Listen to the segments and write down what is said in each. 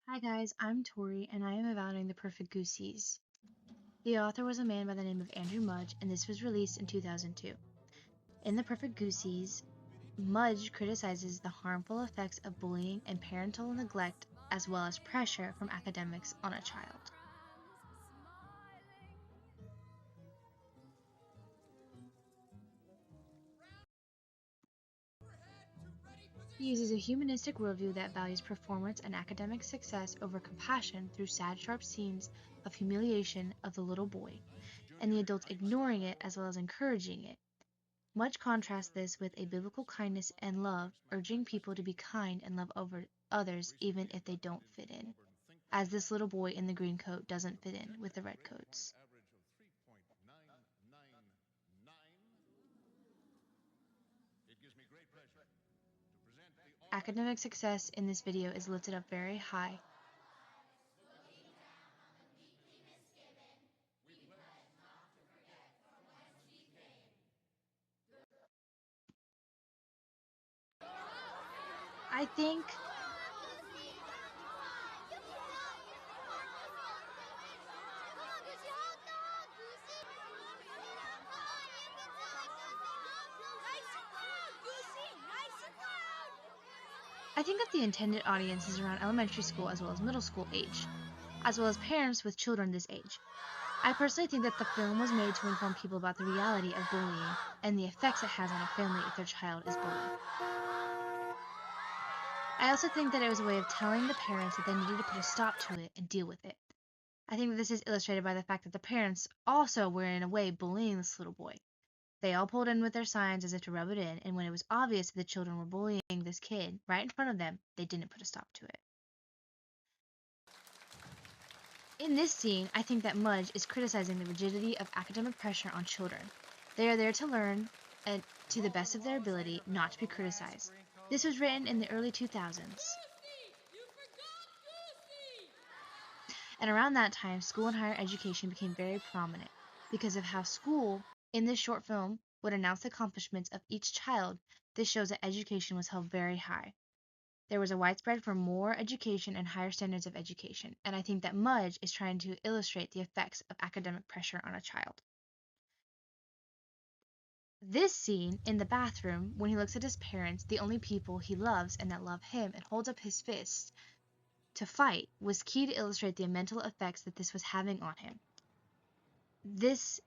Hi guys, I'm Tori and I am evaluating The Perfect Gooseys. The author was a man by the name of Andrew Mudge and this was released in 2002. In The Perfect Gooseys, Mudge criticizes the harmful effects of bullying and parental neglect as well as pressure from academics on a child. He uses a humanistic worldview that values performance and academic success over compassion through sad, sharp scenes of humiliation of the little boy, and the adults ignoring it as well as encouraging it. Mudge contrasts this with a biblical kindness and love, urging people to be kind and love over others even if they don't fit in, as this little boy in the green coat doesn't fit in with the red coats. Academic success in this video is lifted up very high. I think that the intended audience is around elementary school as well as middle school age, as well as parents with children this age. I personally think that the film was made to inform people about the reality of bullying and the effects it has on a family if their child is bullied. I also think that it was a way of telling the parents that they needed to put a stop to it and deal with it. I think that this is illustrated by the fact that the parents also were in a way bullying this little boy. They all pulled in with their signs as if to rub it in, and when it was obvious that the children were bullying this kid right in front of them, they didn't put a stop to it. In this scene, I think that Mudge is criticizing the rigidity of academic pressure on children. They are there to learn and to the best of their ability, not to be criticized. This was written in the early 2000s. And around that time, school and higher education became very prominent because of how school, in this short film, would announce the accomplishments of each child. This shows that education was held very high. There was a widespread for more education and higher standards of education, and I think that Mudge is trying to illustrate the effects of academic pressure on a child. This scene in the bathroom, when he looks at his parents, the only people he loves and that love him, and holds up his fist to fight, was key to illustrate the mental effects that this was having on him. This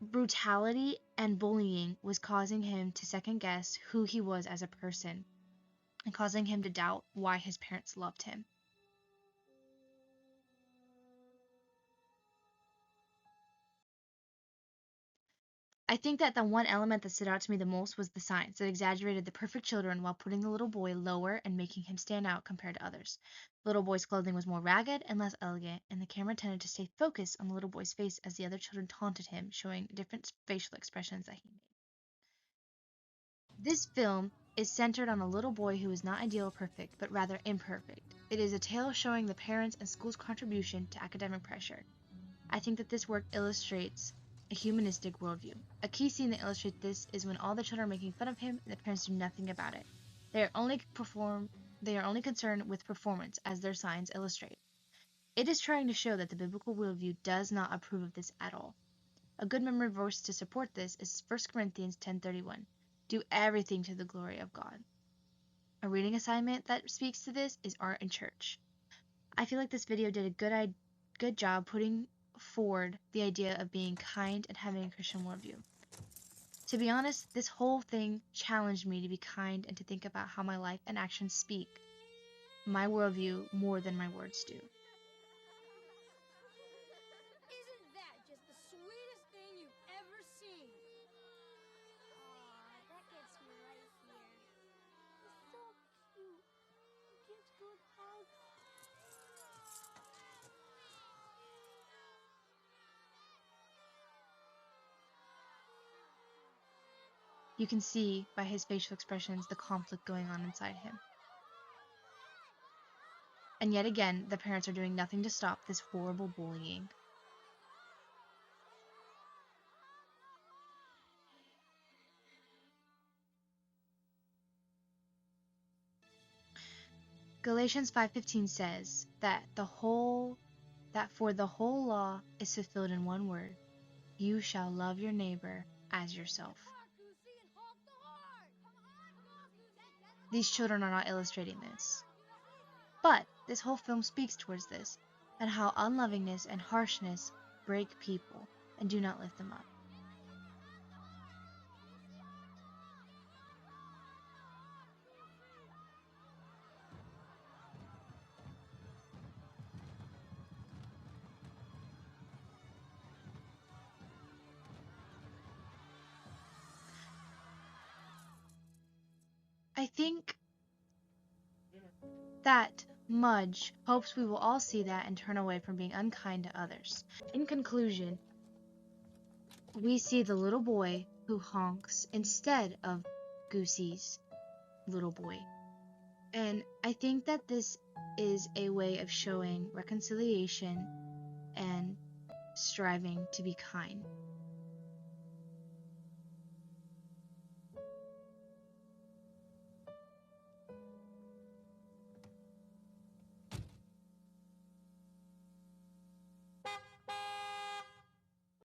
brutality and bullying was causing him to second guess who he was as a person and causing him to doubt why his parents loved him. I think that the one element that stood out to me the most was the signs that exaggerated the perfect children while putting the little boy lower and making him stand out compared to others. The little boy's clothing was more ragged and less elegant, and the camera tended to stay focused on the little boy's face as the other children taunted him, showing different facial expressions that he made. This film is centered on a little boy who is not ideal or perfect, but rather imperfect. It is a tale showing the parents' and school's contribution to academic pressure. I think that this work illustrates a humanistic worldview. A key scene that illustrates this is when all the children are making fun of him and the parents do nothing about it. They are only concerned with performance, as their signs illustrate. It is trying to show that the biblical worldview does not approve of this at all. A good memory verse to support this is 1 Corinthians 10:31. Do everything to the glory of God. A reading assignment that speaks to this is Art in Church. I feel like this video did a good job putting forward the idea of being kind and having a Christian worldview. To be honest, this whole thing challenged me to be kind and to think about how my life and actions speak my worldview more than my words do. Isn't that just the sweetest thing you've ever seen? Aw, that gets me right here. He's so cute. He gives good hugs. You can see by his facial expressions the conflict going on inside him. And yet again, the parents are doing nothing to stop this horrible bullying. Galatians 5:15 says that for the whole law is fulfilled in one word: you shall love your neighbor as yourself. These children are not illustrating this. But this whole film speaks towards this, and how unlovingness and harshness break people and do not lift them up. I think that Mudge hopes we will all see that and turn away from being unkind to others. In conclusion, we see the little boy who honks instead of Goosey's little boy. And I think that this is a way of showing reconciliation and striving to be kind.